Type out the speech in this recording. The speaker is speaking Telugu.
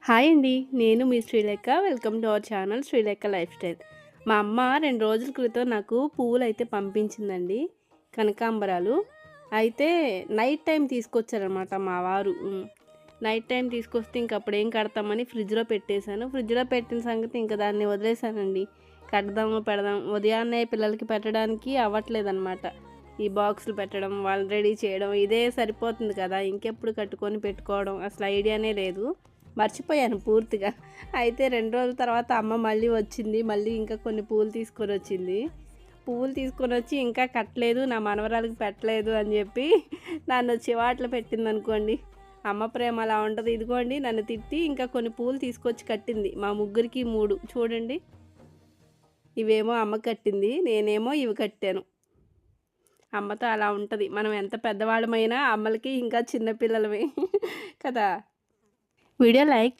హాయ్ అండి. నేను మీ Srilekha. Welcome to our channel Srilekha life style. మా అమ్మ 2 రోజుల క్రితం నాకు పువ్వులైతే పంపించిందండి. కనకాంబరాలు. అయితే నైట్ టైం తీసుకొచ్చారనమాట మా వారు. నైట్ టైం తీసుకొస్తే ఇంక అప్పుడేం కడతామని ఫ్రిడ్జ్‌లో పెట్టేశాను. ఫ్రిడ్జ్‌లో పెట్టిన సంగతి ఇంక దాన్ని వదిలేసానండి. కడదాము, పెడదాం ఉదయాన్నే పిల్లలకి పెట్టడానికి అవ్వట్లేదనమాట. ఈ బాక్సులు పెట్టడం, వాళ్ళని రెడీ చేయడం ఇదే సరిపోతుంది కదా! ఇంకెప్పుడు కట్టుకొని పెట్టుకోవడం అసలు ఐడియానే లేదు. మర్చిపోయాను పూర్తిగా. అయితే 2 రోజుల తర్వాత అమ్మ మళ్ళీ వచ్చింది. మళ్ళీ ఇంకా కొన్ని పూలు తీసుకొనొచ్చింది. పువ్వులు తీసుకొనొచ్చి ఇంకా కట్టలేదు, నా మనవరాలికి పెట్టలేదు అని చెప్పి నన్ను చివాట్లు పెట్టిందనుకోండి. అమ్మ ప్రేమ అలా ఉంటది. ఇదిగోండి నన్ను తిట్టి ఇంకా కొన్ని పూలు తీసుకొచ్చి కట్టింది. మా ముగ్గురికి 3 చూడండి. ఇవేమో అమ్మ కట్టింది. నేనేమో ఇవి కట్టాను. అమ్మతో అలా ఉంటది. మనం ఎంత పెద్దవాళ్ళమైనా అమ్మలకి ఇంకా చిన్న పిల్లలమే కదా! Video like